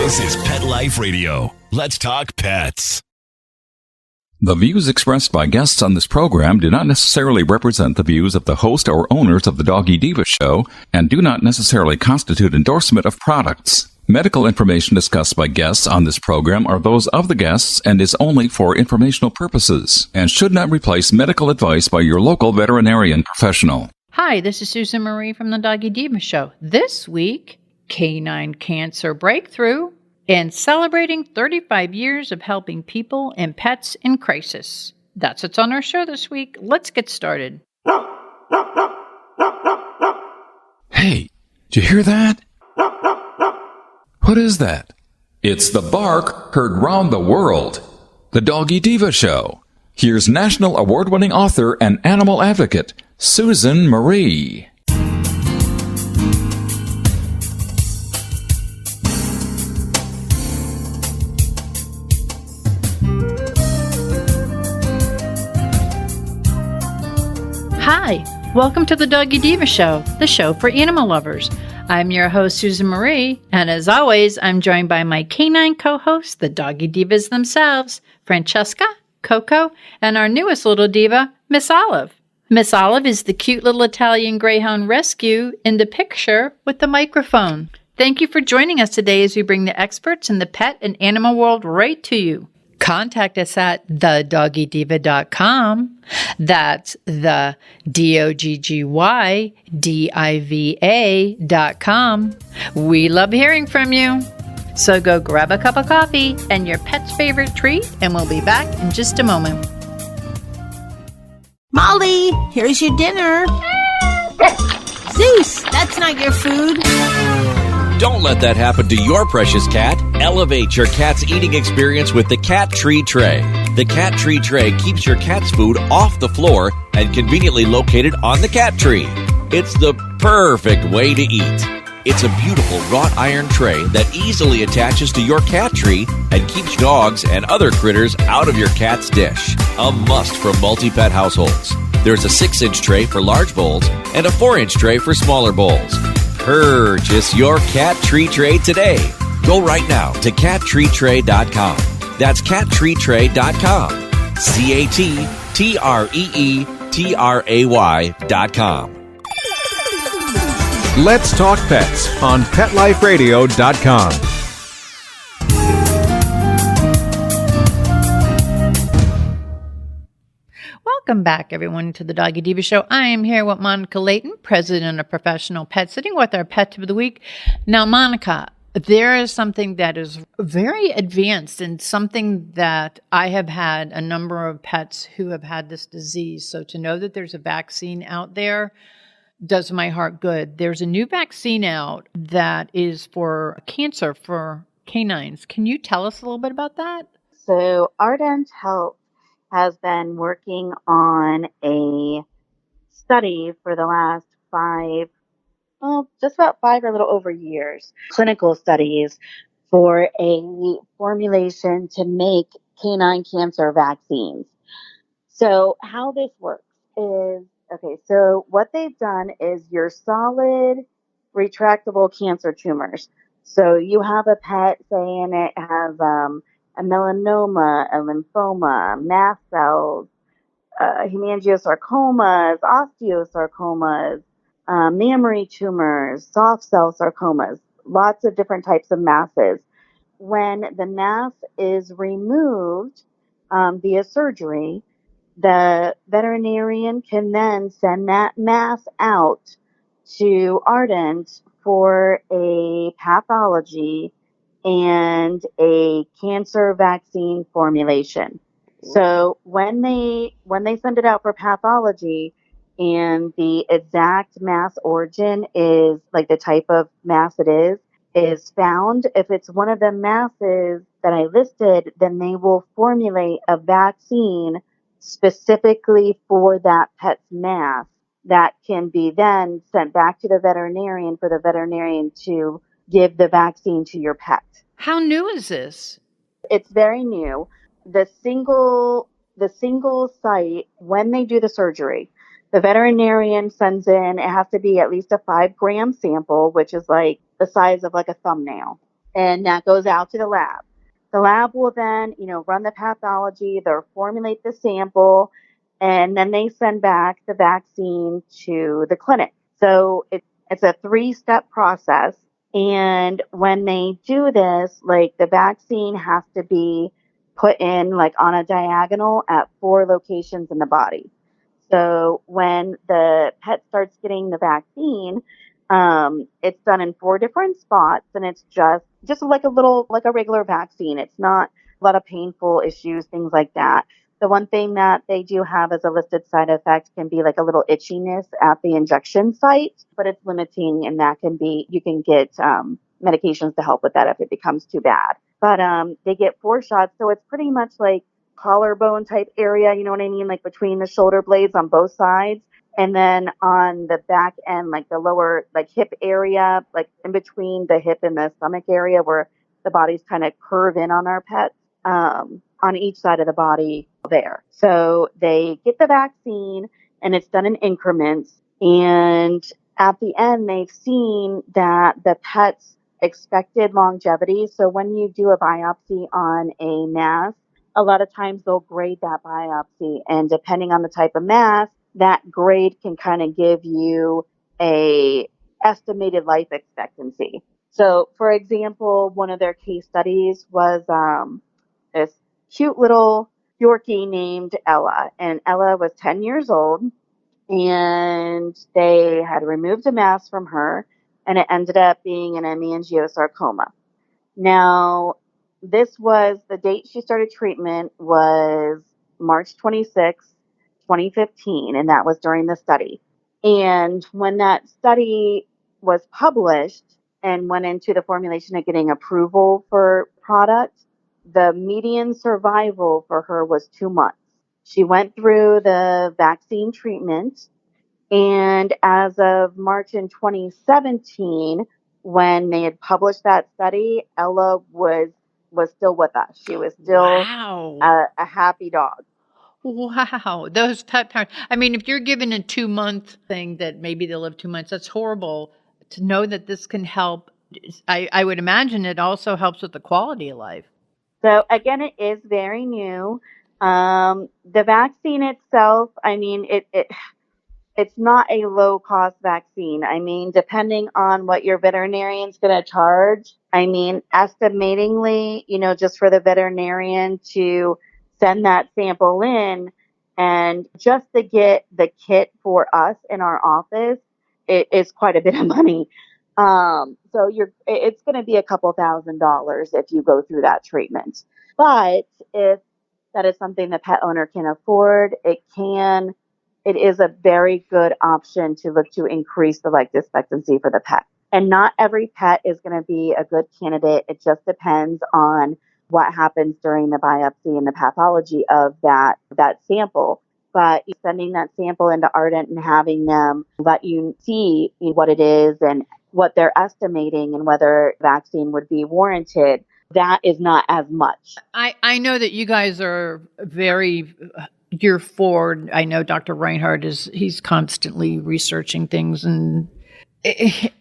This is Pet Life Radio. Let's talk pets. The views expressed by guests on this program do not necessarily represent the views of the host or owners of the Doggy Diva show and do not necessarily constitute endorsement of products. Medical information discussed by guests on this program are those of the guests and is only for informational purposes and should not replace medical advice by your local veterinarian professional. Hi, this is Susan Marie from the Doggy Diva show. This week, Canine Cancer Breakthrough and celebrating 35 years of helping people and pets in crisis. That's what's on our show this week. Let's get started. Hey, did you hear that? What is that? It's the bark heard round the world. The Doggy Diva show. Here's national award-winning author and animal advocate, Susan Marie. Hi, welcome to the Doggy Diva show, the show for animal lovers. I'm your host, Susan Marie, and as always, I'm joined by my canine co-hosts, the Doggy Divas themselves, Francesca, Coco, and our newest little diva, Miss Olive. Miss Olive is the cute little Italian Greyhound rescue in the picture with the microphone. Thank you for joining us today as we bring the experts in the pet and animal world right to you. Contact us at thedoggydiva.com. That's the DOGGYDIVA.com. We love hearing from you. So go grab a cup of coffee and your pet's favorite treat, and we'll be back in just a moment. Molly, here's your dinner. Zeus, that's not your food. Don't let that happen to your precious cat. Elevate your cat's eating experience with the Cat Tree Tray. The Cat Tree Tray keeps your cat's food off the floor and conveniently located on the cat tree. It's the perfect way to eat. It's a beautiful wrought iron tray that easily attaches to your cat tree and keeps dogs and other critters out of your cat's dish. A must for multi-pet households. There's a 6-inch tray for large bowls and a 4-inch tray for smaller bowls. Purchase your Cat Tree Tray today. Go right now to cattreetray.com. That's cattreetray.com. CATTREETRAY.com. Let's Talk Pets on PetLifeRadio.com. Welcome back, everyone, to the Doggy Diva show. I am here with Monica Leighton, president of Professional Pet Sitting, with our pet tip of the week. Now, Monica, there is something that is very advanced and something that I have had a number of pets who have had this disease. So to know that there's a vaccine out there does my heart good. There's a new vaccine out that is for cancer for canines. Can you tell us a little bit about that? So Ardent Health has been working on a study for the last just about 5 or a little over years, clinical studies for a formulation to make canine cancer vaccines. So how this works is, so what they've done is your solid retractable cancer tumors. So you have a pet, say, and it has a melanoma, a lymphoma, mast cells, hemangiosarcomas, osteosarcomas, mammary tumors, soft cell sarcomas, lots of different types of masses. When the mass is removed via surgery, the veterinarian can then send that mass out to Ardent for a pathology and a cancer vaccine formulation. So when they send it out for pathology and the exact mass origin is, like the type of mass it is found, if it's one of the masses that I listed, then they will formulate a vaccine specifically for that pet's mass that can be then sent back to the veterinarian for the veterinarian to give the vaccine to your pet. How new is this? It's very new. The single site, when they do the surgery, the veterinarian sends in, it has to be at least a 5-gram sample, which is like the size of like a thumbnail. and that goes out to the lab. The lab will then, run the pathology, they'll formulate the sample, and then they send back the vaccine to the clinic. So it's a 3-step process. And when they do this, like the vaccine has to be put in like on a diagonal at 4 locations in the body. So when the pet starts getting the vaccine, it's done in 4 different spots, and it's just like a regular vaccine. It's not a lot of painful issues, things like that. The one thing that they do have as a listed side effect can be like a little itchiness at the injection site, but it's limiting, and that can be, you can get medications to help with that if it becomes too bad. But they get 4 shots, so it's pretty much like collarbone type area, you know what I mean? Like between the shoulder blades on both sides. And then on the back end, like the lower, like hip area, like in between the hip and the stomach area where the bodies kind of curve in on our pets, on each side of the body there. So they get the vaccine, and it's done in increments. And at the end, they've seen that the pet's expected longevity. So when you do a biopsy on a mass, a lot of times they'll grade that biopsy, and depending on the type of mass, that grade can kind of give you a estimated life expectancy. So, for example, one of their case studies was this cute little Yorkie named Ella, and Ella was 10 years old, and they had removed a mass from her, and it ended up being an hemangiosarcoma. Now, this was the date she started treatment was March 26th, 2015, and that was during the study. And when that study was published and went into the formulation of getting approval for product, the median survival for her was 2 months. She went through the vaccine treatment, and as of March in 2017, when they had published that study, Ella was still with us. She was still a happy dog. Wow. Those pet parents. I mean, if you're given a 2-month thing that maybe they'll live 2 months, that's horrible. To know that this can help, I would imagine it also helps with the quality of life. So again, it is very new. The vaccine itself, I mean, it's not a low cost vaccine. I mean, depending on what your veterinarian's going to charge, I mean, estimatingly, just for the veterinarian to send that sample in and just to get the kit for us in our office, it is quite a bit of money. So it's going to be a couple $1,000s if you go through that treatment. But if that is something the pet owner can afford, it is a very good option to look to increase the life expectancy for the pet. And not every pet is going to be a good candidate. It just depends on what happens during the biopsy and the pathology of that sample. But sending that sample into Ardent and having them let you see what it is and what they're estimating and whether vaccine would be warranted, that is not as much. I know that you guys are very year forward. I know Dr. Reinhardt he's constantly researching things. And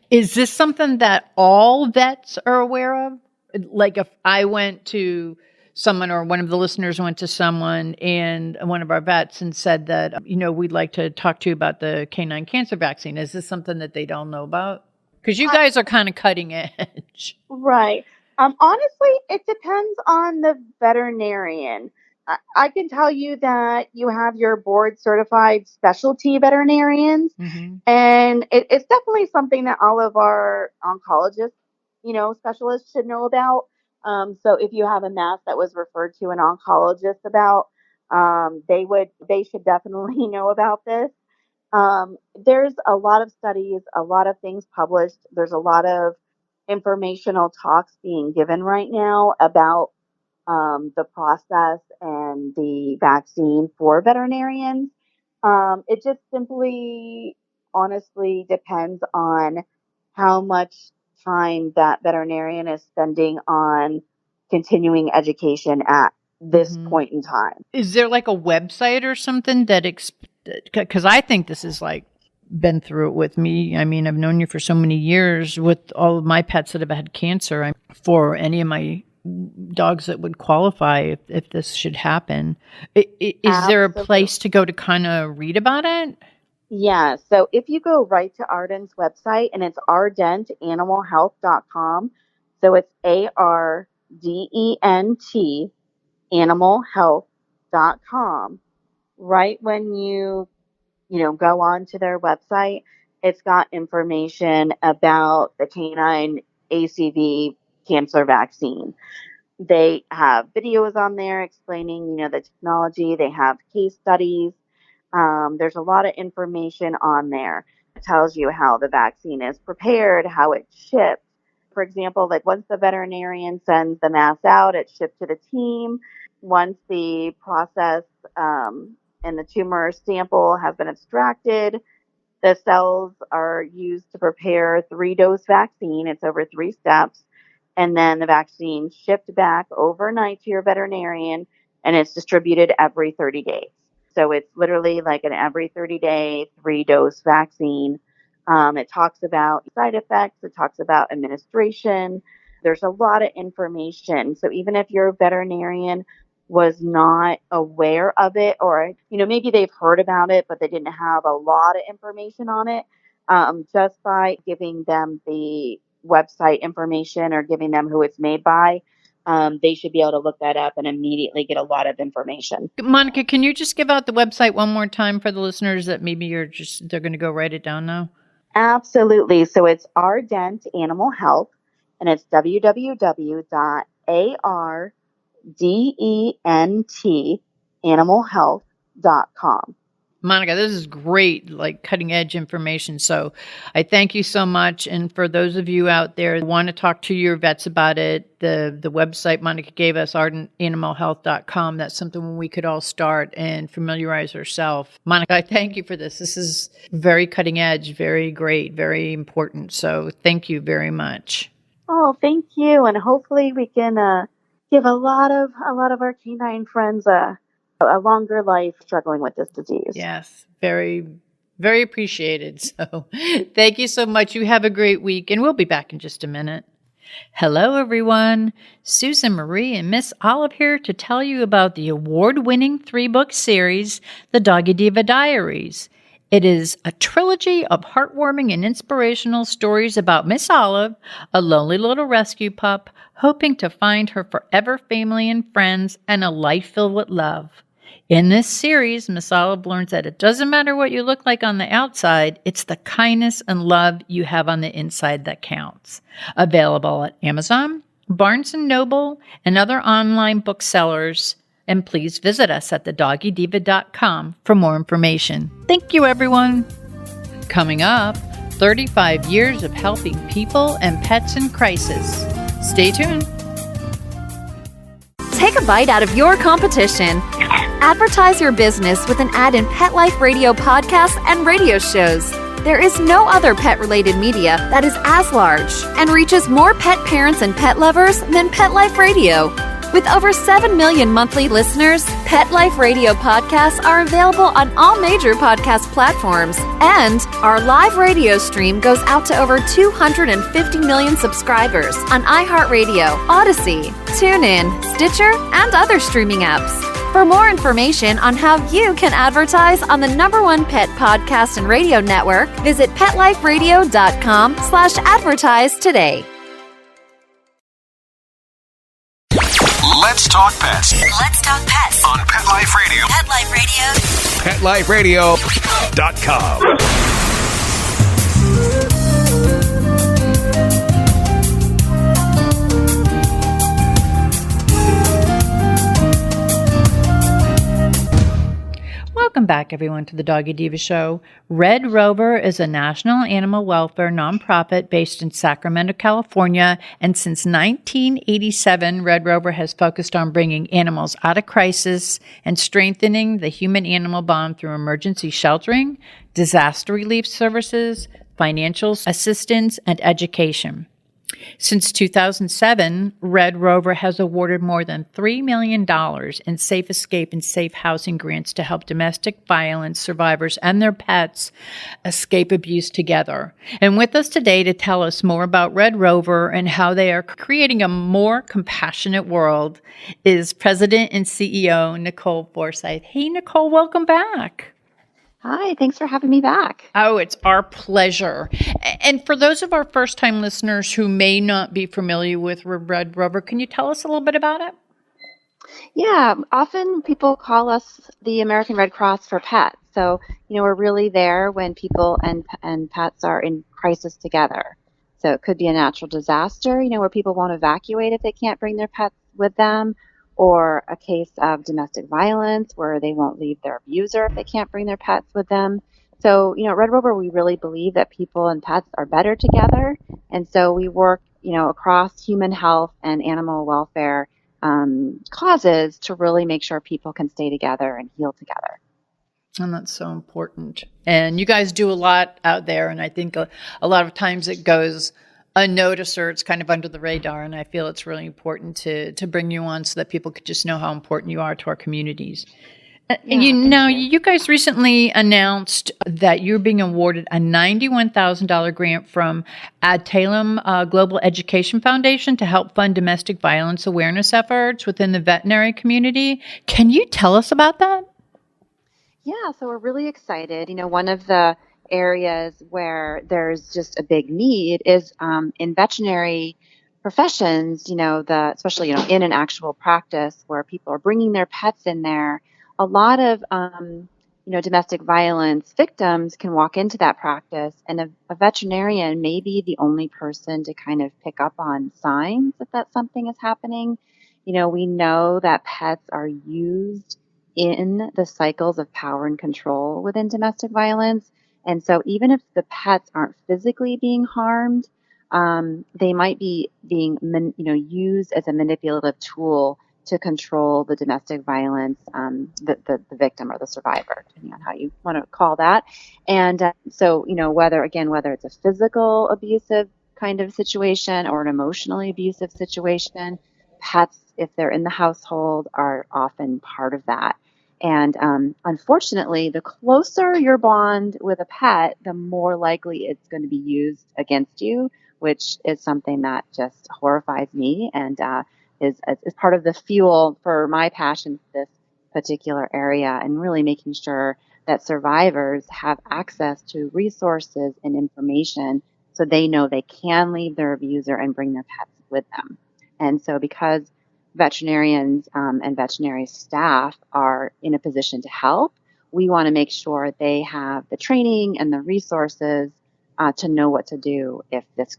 is this something that all vets are aware of? Like if I went to someone or one of the listeners went to someone and one of our vets and said that, we'd like to talk to you about the canine cancer vaccine. Is this something that they don't know about? Because you guys are kind of cutting edge. Right. Honestly, it depends on the veterinarian. I can tell you that you have your board certified specialty veterinarians, and it's definitely something that all of our oncologists, specialists should know about. So if you have a mass that was referred to an oncologist about, they should definitely know about this. There's a lot of studies, a lot of things published. There's a lot of informational talks being given right now about the process and the vaccine for veterinarians. It just simply, honestly, depends on how much time that veterinarian is spending on continuing education at this point in time. Is there like a website or something that, because I think this is like been through it with me. I mean, I've known you for so many years with all of my pets that have had cancer. For any of my dogs that would qualify if this should happen. Is there a place to go to kind of read about it? Yeah. So if you go right to Ardent's website, and it's ardentanimalhealth.com. So it's ARDENT animalhealth.com. Right when you go on to their website, it's got information about the canine ACV cancer vaccine. They have videos on there explaining, the technology. They have case studies. There's a lot of information on there. It tells you how the vaccine is prepared, how it's shipped. For example, like once the veterinarian sends the mass out, it's shipped to the team. Once the process and the tumor sample has been extracted, the cells are used to prepare 3-dose vaccine. It's over 3 steps. And then the vaccine shipped back overnight to your veterinarian, and it's distributed every 30 days. So it's literally like an every 30-day 3-dose vaccine. It talks about side effects. It talks about administration. There's a lot of information. So even if your veterinarian was not aware of it, or, maybe they've heard about it, but they didn't have a lot of information on it, just by giving them the website information or giving them who it's made by, they should be able to look that up and immediately get a lot of information. Monica, can you just give out the website one more time for the listeners that maybe they're going to go write it down now? Absolutely. So it's Ardent Animal Health, and it's www.ardentanimalhealth.com. Monica, this is great, like cutting edge information. So I thank you so much. And for those of you out there who want to talk to your vets about it, the website Monica gave us, ardentanimalhealth.com, that's something we could all start and familiarize ourselves. Monica, I thank you for this. This is very cutting edge, very great, very important. So thank you very much. Oh, thank you. And hopefully we can give a lot of our canine friends a longer life struggling with this disease. Yes, very, very appreciated. So thank you so much. You have a great week, and we'll be back in just a minute. Hello, everyone. Susan Marie and Miss Olive here to tell you about the award-winning 3-book series, The Doggy Diva Diaries. It is a trilogy of heartwarming and inspirational stories about Miss Olive, a lonely little rescue pup, hoping to find her forever family and friends and a life filled with love. In this series, Miss Olive learns that it doesn't matter what you look like on the outside, it's the kindness and love you have on the inside that counts. Available at Amazon, Barnes & Noble, and other online booksellers. And please visit us at thedoggydiva.com for more information. Thank you, everyone. Coming up, 35 years of helping people and pets in crisis. Stay tuned. Take a bite out of your competition. Advertise your business with an ad in Pet Life Radio podcasts and radio shows. There is no other pet-related media that is as large and reaches more pet parents and pet lovers than Pet Life Radio. With over 7 million monthly listeners, Pet Life Radio podcasts are available on all major podcast platforms, and our live radio stream goes out to over 250 million subscribers on iHeartRadio, Odyssey, TuneIn, Stitcher, and other streaming apps. For more information on how you can advertise on the #1 pet podcast and radio network, visit PetLifeRadio.com/advertise today. Let's talk pets. Let's talk pets On Pet Life Radio. Pet Life Radio. PetLifeRadio.com. Welcome back, everyone, to the Doggy Diva Show. Red Rover is a national animal welfare nonprofit based in Sacramento, California, and since 1987, Red Rover has focused on bringing animals out of crisis and strengthening the human-animal bond through emergency sheltering, disaster relief services, financial assistance, and education. Since 2007, Red Rover has awarded more than $3 million in safe escape and safe housing grants to help domestic violence survivors and their pets escape abuse together. And with us today to tell us more about Red Rover and how they are creating a more compassionate world is President and CEO Nicole Forsythe. Hey, Nicole, welcome back. Hi, thanks for having me back. Oh, it's our pleasure. And for those of our first-time listeners who may not be familiar with Red Rover, can you tell us a little bit about it? Yeah, often people call us the American Red Cross for pets. So, we're really there when people and pets are in crisis together. So it could be a natural disaster, where people won't evacuate if they can't bring their pets with them, or a case of domestic violence where they won't leave their abuser if they can't bring their pets with them. So, at Red Rover, we really believe that people and pets are better together. And so we work, across human health and animal welfare causes to really make sure people can stay together and heal together. And that's so important. And you guys do a lot out there. And I think a lot of times it goes unnoticed or it's kind of under the radar. And I feel it's really important to bring you on so that people could just know how important you are to our communities. You guys recently announced that you're being awarded a $91,000 grant from Adtalem Global Education Foundation to help fund domestic violence awareness efforts within the veterinary community. Can you tell us about that? Yeah, so we're really excited. One of the areas where there's just a big need is in veterinary professions, especially, in an actual practice where people are bringing their pets in there. A lot of, domestic violence victims can walk into that practice, and a veterinarian may be the only person to kind of pick up on signs that something is happening. We know that pets are used in the cycles of power and control within domestic violence. And so even if the pets aren't physically being harmed, they might be being, used as a manipulative tool to control the domestic violence, the victim or the survivor, depending on how you want to call that. And so, whether it's a physical abusive kind of situation or an emotionally abusive situation, pets, if they're in the household, are often part of that. And unfortunately, the closer your bond with a pet, the more likely it's going to be used against you, which is something that just horrifies me and is part of the fuel for my passion for this particular area, and really making sure that survivors have access to resources and information so they know they can leave their abuser and bring their pets with them. And so because veterinarians and veterinary staff are in a position to help, we want to make sure they have the training and the resources to know what to do if this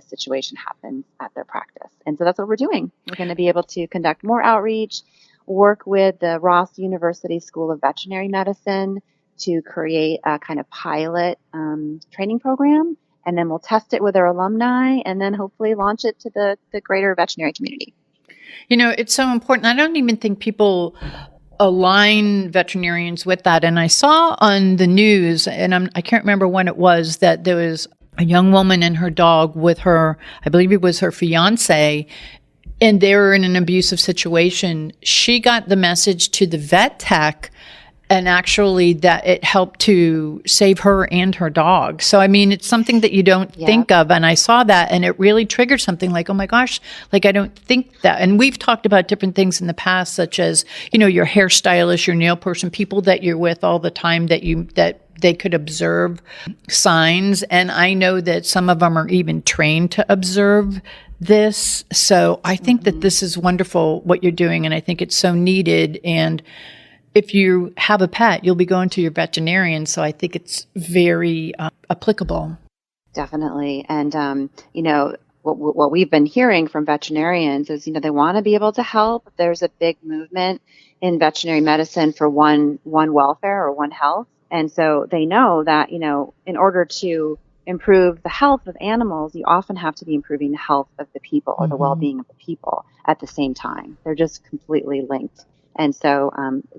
situation happens at their practice. And so that's what we're doing. We're going to be able to conduct more outreach, work with the Ross University School of Veterinary Medicine to create a kind of pilot training program, and then we'll test it with our alumni and then hopefully launch it to the greater veterinary community. It's so important. I don't even think people align veterinarians with that. And I saw on the news, and I can't remember when it was, that there was a young woman and her dog with her, I believe it was her fiance, and they were in an abusive situation. She got the message to the vet tech, and actually that it helped to save her and her dog. So, it's something that you don't think of. And I saw that and it really triggered something like, oh my gosh, I don't think that. And we've talked about different things in the past, such as, your hairstylist, your nail person, people that you're with all the time that they could observe signs. And I know that some of them are even trained to observe this. So I think that this is wonderful what you're doing. And I think it's so needed. And if you have a pet, you'll be going to your veterinarian. So I think it's very applicable. Definitely. And, what we've been hearing from veterinarians is, they want to be able to help. There's a big movement in veterinary medicine for one welfare or one health. And so they know that, in order to improve the health of animals, you often have to be improving the health of the people or the well-being of the people at the same time. They're just completely linked. And so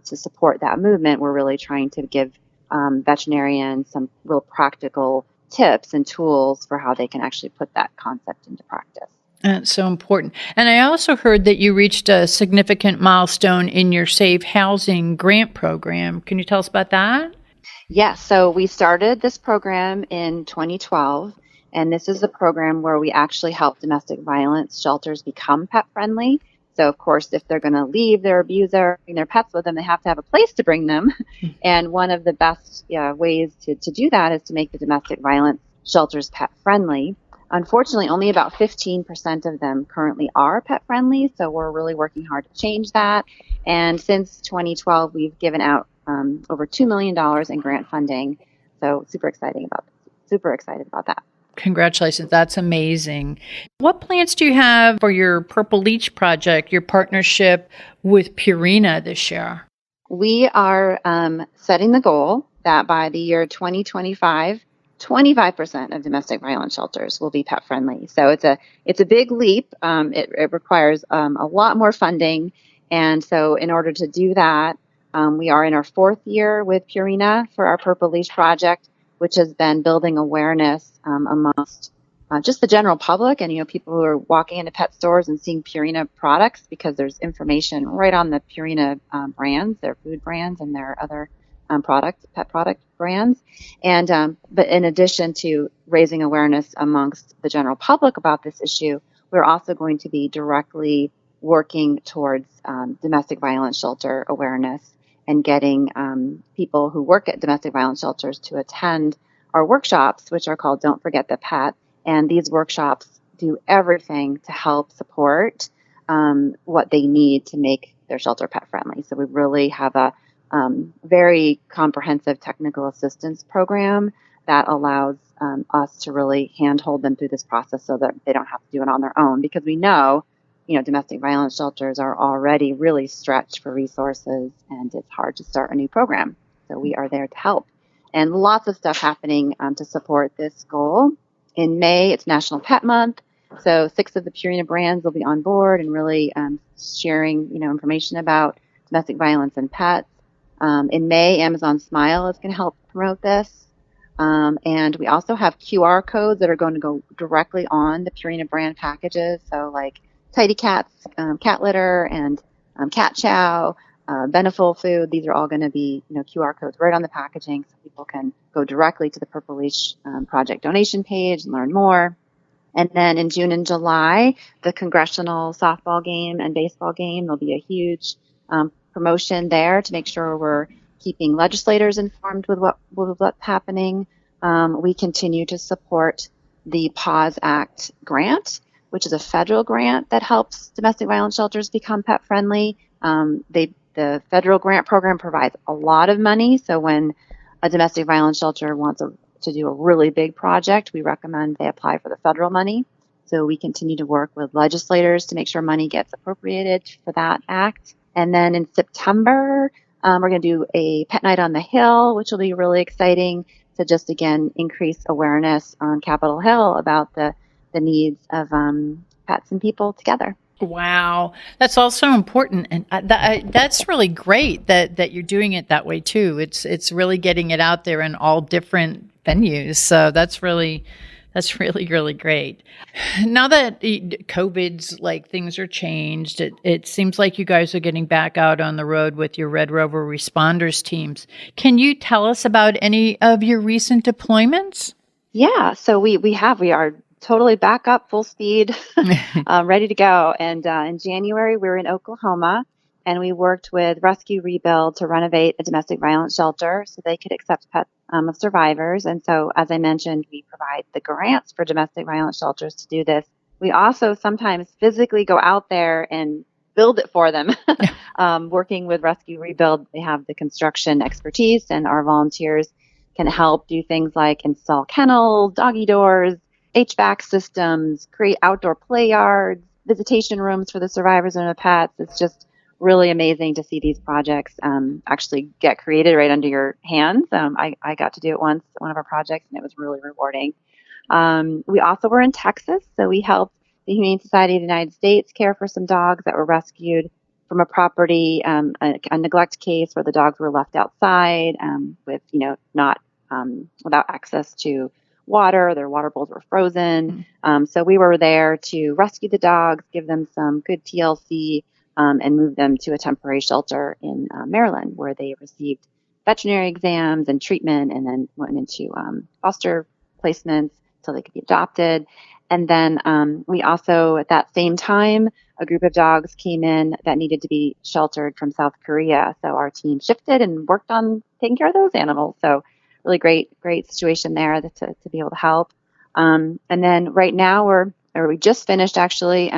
to support that movement, we're really trying to give veterinarians some real practical tips and tools for how they can actually put that concept into practice. That's so important. And I also heard that you reached a significant milestone in your Safe Housing grant program. Can you tell us about that? Yes, so we started this program in 2012, and this is a program where we actually help domestic violence shelters become pet friendly. So, of course, if they're going to leave their abuser, bring their pets with them, they have to have a place to bring them. And one of the best ways to do that is to make the domestic violence shelters pet friendly. Unfortunately, only about 15% of them currently are pet friendly, so we're really working hard to change that. And since 2012, we've given out over $2 million in grant funding. So super excited about that. Congratulations. That's amazing. What plans do you have for your Purple Leech project, your partnership with Purina this year? We are setting the goal that by the year 2025, 25% of domestic violence shelters will be pet friendly. So it's a big leap. It requires a lot more funding. And so in order to do that, we are in our 4th year with Purina for our Purple Leash project, which has been building awareness amongst just the general public and, people who are walking into pet stores and seeing Purina products, because there's information right on the Purina brands, their food brands and their other pet product brands. And but in addition to raising awareness amongst the general public about this issue, we're also going to be directly working towards domestic violence shelter awareness and getting people who work at domestic violence shelters to attend our workshops, which are called Don't Forget the Pet. And these workshops do everything to help support what they need to make their shelter pet friendly. So we really have a very comprehensive technical assistance program that allows us to really handhold them through this process so that they don't have to do it on their own, because we know, domestic violence shelters are already really stretched for resources and it's hard to start a new program. So we are there to help. And lots of stuff happening to support this goal. In May, it's National Pet Month. So 6 of the Purina brands will be on board and really sharing, information about domestic violence and pets. In May, Amazon Smile is going to help promote this. And we also have QR codes that are going to go directly on the Purina brand packages. So like Tidy Cats, cat litter, and cat chow, Beneful food. These are all going to be, QR codes right on the packaging, so people can go directly to the Purple Leash Project donation page and learn more. And then in June and July, the congressional softball game and baseball game, there'll be a huge promotion there to make sure we're keeping legislators informed with what's happening. We continue to support the PAWS Act grant, which is a federal grant that helps domestic violence shelters become pet friendly. The federal grant program provides a lot of money. So when a domestic violence shelter wants to do a really big project, we recommend they apply for the federal money. So we continue to work with legislators to make sure money gets appropriated for that act. And then in September, we're going to do a pet night on the Hill, which will be really exciting to just, again, increase awareness on Capitol Hill about the needs of pets and people together. Wow. That's also important. And that's really great that you're doing it that way too. It's really getting it out there in all different venues. So that's really, really great. Now that COVID's things are changed, it seems like you guys are getting back out on the road with your Red Rover responders teams. Can you tell us about any of your recent deployments? Yeah, so we are totally back up, full speed, ready to go. And in January, we were in Oklahoma, and we worked with Rescue Rebuild to renovate a domestic violence shelter so they could accept pets of survivors. And so, as I mentioned, we provide the grants for domestic violence shelters to do this. We also sometimes physically go out there and build it for them. Working with Rescue Rebuild, they have the construction expertise, and our volunteers can help do things like install kennels, doggy doors, HVAC systems, create outdoor play yards, visitation rooms for the survivors and the pets. It's just really amazing to see these projects actually get created right under your hands. I got to do it once at one of our projects, and it was really rewarding. We also were in Texas, so we helped the Humane Society of the United States care for some dogs that were rescued from a property, a neglect case where the dogs were left outside with, not without access to water. Their water bowls were frozen. So we were there to rescue the dogs, give them some good TLC, and move them to a temporary shelter in Maryland, where they received veterinary exams and treatment, and then went into foster placements so they could be adopted. And then we also, at that same time, a group of dogs came in that needed to be sheltered from South Korea. So our team shifted and worked on taking care of those animals. So really great situation there to be able to help. And then right now we just finished actually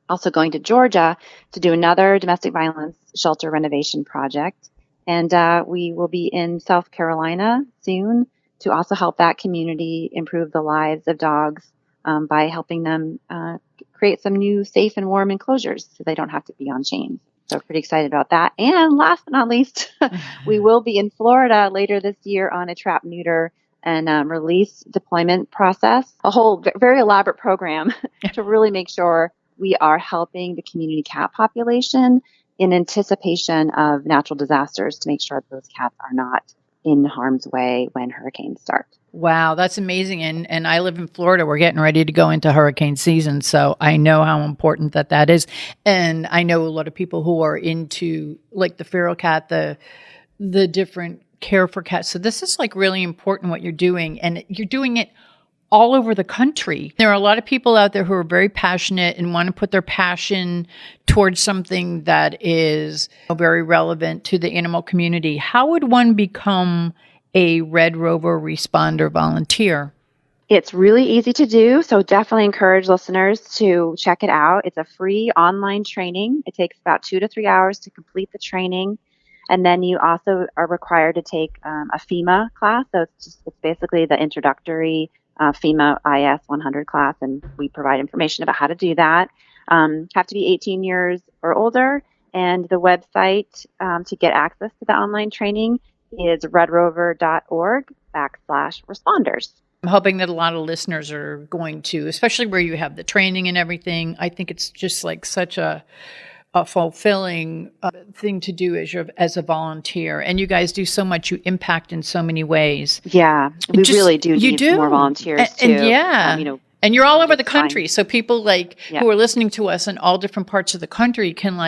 also going to Georgia to do another domestic violence shelter renovation project. And we will be in South Carolina soon to also help that community improve the lives of dogs by helping them create some new safe and warm enclosures so they don't have to be on chains. So pretty excited about that. And last but not least, we will be in Florida later this year on a trap, neuter, and release deployment process, a whole very elaborate program to really make sure we are helping the community cat population in anticipation of natural disasters to make sure that those cats are not in harm's way when hurricanes start. Wow, that's amazing. And I live in Florida. We're getting ready to go into hurricane season, so I know how important that is. And I know a lot of people who are into like the feral cat, the different care for cats. So this is like really important what you're doing, and you're doing it all over the country. There are a lot of people out there who are very passionate and want to put their passion towards something that is very relevant to the animal community. How would one become a Red Rover responder volunteer? It's really easy to do, so definitely encourage listeners to check it out. It's a free online training. It takes about 2 to 3 hours to complete the training. And then you also are required to take a FEMA class. So it's basically the introductory FEMA IS 100 class, and we provide information about how to do that. Have to be 18 years or older, and the website to get access to the online training is redrover.org/responders. I'm hoping that a lot of listeners are going to, especially where you have the training and everything. I think it's just like such a fulfilling thing to do as a volunteer. And you guys do so much. You impact in so many ways. Yeah, we really do need more volunteers too. And yeah. And you're all over the country. So people who are listening to us in all different parts of the country can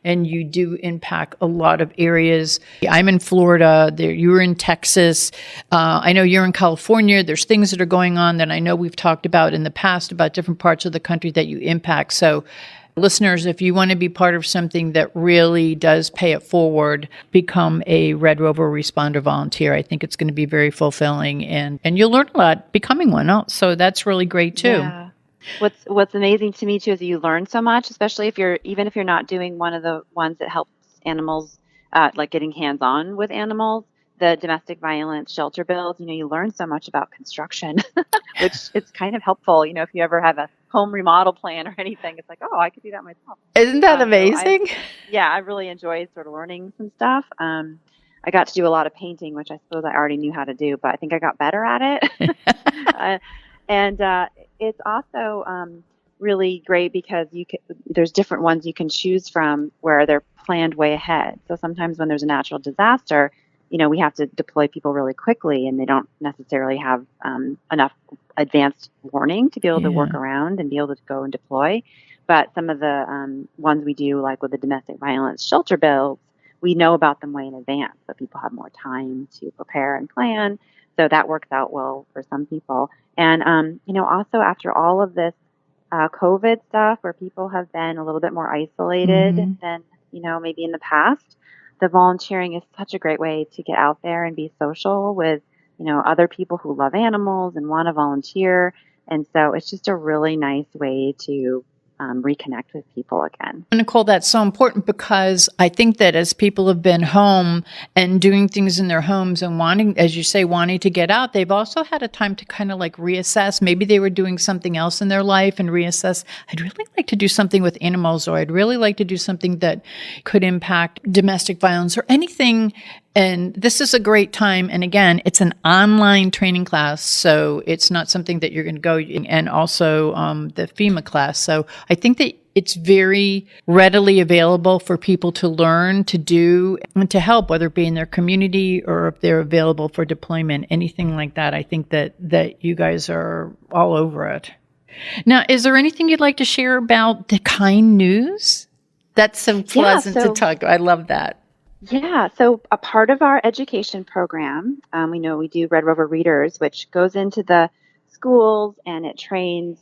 and you do impact a lot of areas. I'm in Florida. You're in Texas. I know you're in California. There's things that are going on that I know we've talked about in the past about different parts of the country that you impact. So listeners, if you want to be part of something that really does pay it forward, become a Red Rover responder volunteer. I think it's going to be very fulfilling, and you'll learn a lot becoming one. So that's really great too. Yeah. What's amazing to me too is you learn so much, especially if you're not doing one of the ones that helps animals, like getting hands-on with animals. The domestic violence shelter bills, you learn so much about construction, which it's kind of helpful. If you ever have a home remodel plan or anything, it's like, oh, I could do that myself. Isn't that amazing? I really enjoyed sort of learning some stuff. I got to do a lot of painting, which I suppose I already knew how to do, but I think I got better at it. And it's also really great because there's different ones you can choose from where they're planned way ahead. So sometimes when there's a natural disaster, we have to deploy people really quickly, and they don't necessarily have enough advanced warning to be able to work around and be able to go and deploy. But some of the ones we do, like with the domestic violence shelter bills, we know about them way in advance, so people have more time to prepare and plan. So that works out well for some people. And, also after all of this COVID stuff where people have been a little bit more isolated than, maybe in the past, the volunteering is such a great way to get out there and be social with, other people who love animals and want to volunteer. And so it's just a really nice way to reconnect with people again. Nicole, that's so important because I think that as people have been home and doing things in their homes and wanting, as you say, wanting to get out, they've also had a time to kind of reassess. Maybe they were doing something else in their life and reassess. I'd really like to do something with animals, or I'd really like to do something that could impact domestic violence or anything And this is a great time. And again, it's an online training class, so it's not something that you're going to go and also the FEMA class. So I think that it's very readily available for people to learn, to do, and to help, whether it be in their community or if they're available for deployment, anything like that. I think that you guys are all over it. Now, is there anything you'd like to share about the Kind News? That's so pleasant to talk about. I love that. Yeah, so a part of our education program, we know we do Red Rover Readers, which goes into the schools and it trains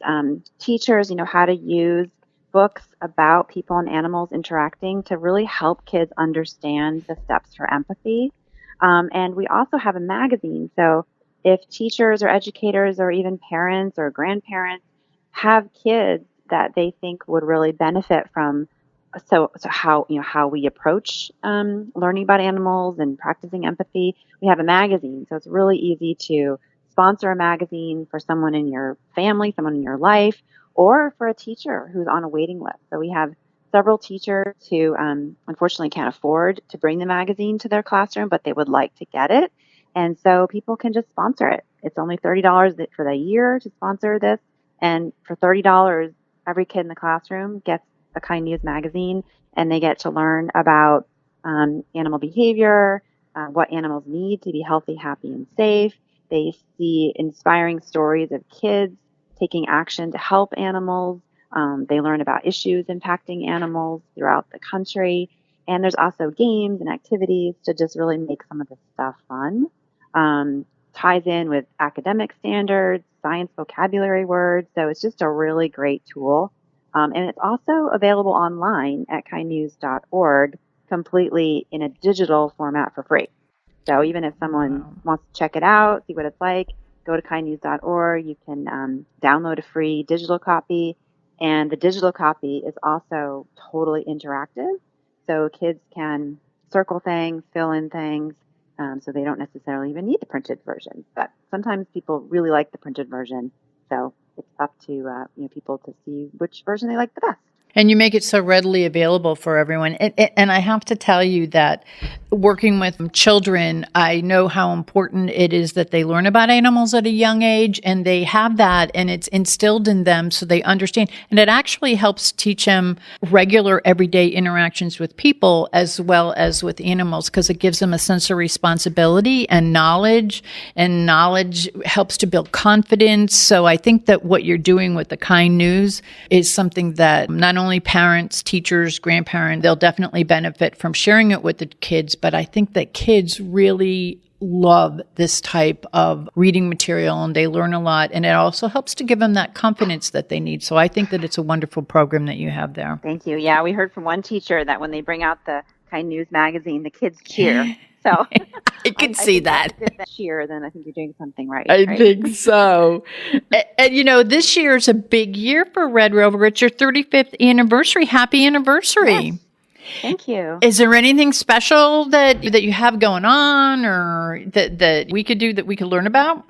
teachers, how to use books about people and animals interacting to really help kids understand the steps for empathy. And we also have a magazine. So if teachers or educators or even parents or grandparents have kids that they think would really benefit from so how we approach learning about animals and practicing empathy, we have a magazine. So it's really easy to sponsor a magazine for someone in your family, someone in your life, or for a teacher who's on a waiting list. So we have several teachers who unfortunately can't afford to bring the magazine to their classroom, but they would like to get it. And so people can just sponsor it. It's only $30 for the year to sponsor this. And for $30, every kid in the classroom gets a Kind News magazine, and they get to learn about animal behavior, what animals need to be healthy, happy, and safe. They see inspiring stories of kids taking action to help animals. They learn about issues impacting animals throughout the country. And there's also games and activities to just really make some of this stuff fun. Ties in with academic standards, science vocabulary words. So it's just a really great tool. And it's also available online at kindnews.org, completely in a digital format for free. So even if someone wants to check it out, see what it's like, go to kindnews.org. You can download a free digital copy. And the digital copy is also totally interactive. So kids can circle things, fill in things, so they don't necessarily even need the printed version. But sometimes people really like the printed version. So it's up to people to see which version they like the best. And you make it so readily available for everyone. And I have to tell you that working with children, I know how important it is that they learn about animals at a young age, and they have that, and it's instilled in them so they understand. And it actually helps teach them regular everyday interactions with people as well as with animals, because it gives them a sense of responsibility and knowledge helps to build confidence. So I think that what you're doing with the Kind News is something that not only parents, teachers, grandparents, they'll definitely benefit from sharing it with the kids. But I think that kids really love this type of reading material, and they learn a lot. And it also helps to give them that confidence that they need. So I think that it's a wonderful program that you have there. Thank you. Yeah, we heard from one teacher that when they bring out the Kind News magazine, the kids cheer. So I can see that. If that cheer, then I think you're doing something right. I think so. And this year is a big year for Red Rover. It's your 35th anniversary. Happy anniversary. Yes. Thank you. Is there anything special that you have going on or that we could do that we could learn about?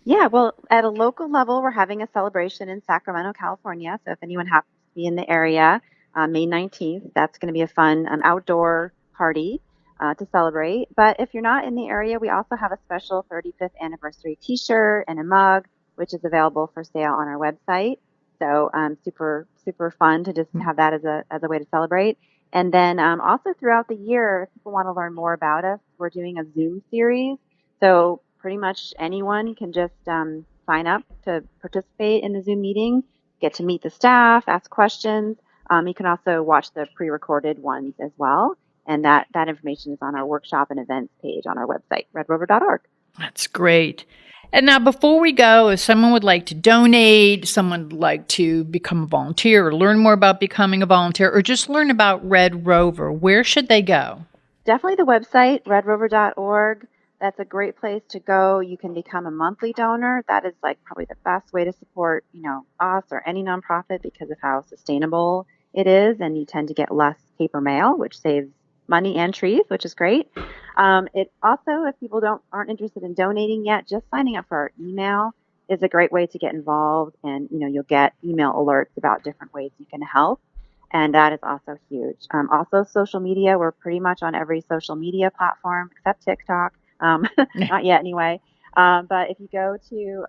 Yeah, well, at a local level, we're having a celebration in Sacramento, California. So if anyone happens to be in the area, May 19th, that's going to be a fun outdoor party to celebrate. But if you're not in the area, we also have a special 35th anniversary t-shirt and a mug, which is available for sale on our website. So super, super fun to just have that as a way to celebrate. And then also throughout the year, if people want to learn more about us, we're doing a Zoom series. So pretty much anyone can just sign up to participate in the Zoom meeting, get to meet the staff, ask questions. You can also watch the pre-recorded ones as well. And that information is on our workshop and events page on our website, redrover.org. That's great. And now before we go, if someone would like to donate, someone would like to become a volunteer or learn more about becoming a volunteer or just learn about Red Rover, where should they go? Definitely the website, redrover.org. That's a great place to go. You can become a monthly donor. That is probably the best way to support, us or any nonprofit because of how sustainable it is. And you tend to get less paper mail, which saves money and trees, which is great. It also, if people aren't interested in donating yet, just signing up for our email is a great way to get involved, and you'll get email alerts about different ways you can help. And that is also huge. Also, social media. We're pretty much on every social media platform except TikTok. Not yet, anyway. But if you go to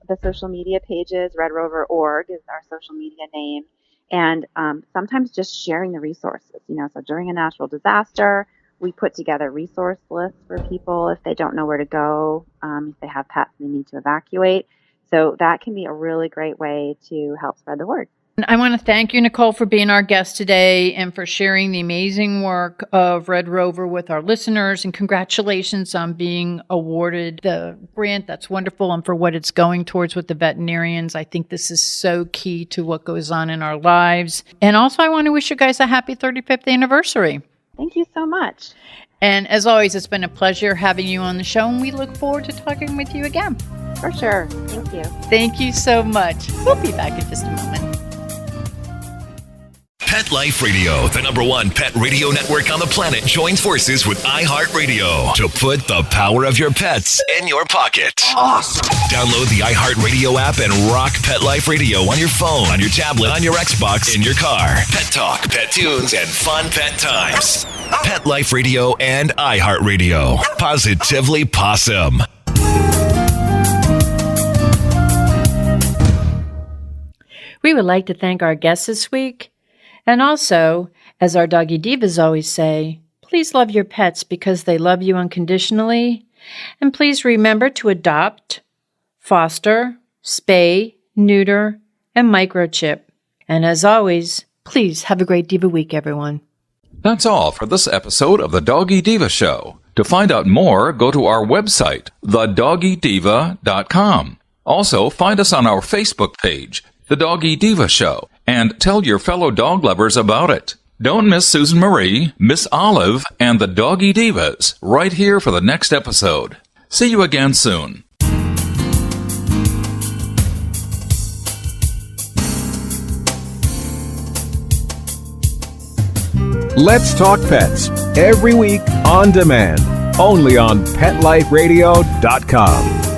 the social media pages, Red Rover org is our social media name. And sometimes just sharing the resources. So during a natural disaster, we put together resource lists for people if they don't know where to go, if they have pets and they need to evacuate. So that can be a really great way to help spread the word. I want to thank you, Nicole, for being our guest today and for sharing the amazing work of Red Rover with our listeners. And congratulations on being awarded the grant. That's wonderful. And for what it's going towards with the veterinarians. I think this is so key to what goes on in our lives. And also, I want to wish you guys a happy 35th anniversary. Thank you so much. And as always, it's been a pleasure having you on the show. And we look forward to talking with you again. For sure. Thank you. Thank you so much. We'll be back in just a moment. Pet Life Radio, the #1 pet radio network on the planet, joins forces with iHeartRadio to put the power of your pets in your pocket. Awesome! Download the iHeartRadio app and rock Pet Life Radio on your phone, on your tablet, on your Xbox, in your car. Pet talk, pet tunes, and fun pet times. Pet Life Radio and iHeartRadio. Positively Possum. We would like to thank our guests this week. And also, as our Doggy Divas always say, please love your pets because they love you unconditionally. And please remember to adopt, foster, spay, neuter, and microchip. And as always, please have a great Diva week, everyone. That's all for this episode of The Doggy Diva Show. To find out more, go to our website, thedoggydiva.com. Also, find us on our Facebook page, The Doggy Diva Show, and tell your fellow dog lovers about it. Don't miss Susan Marie, Miss Olive, and the Doggy Divas right here for the next episode. See you again soon. Let's Talk Pets, every week on demand, only on PetLifeRadio.com.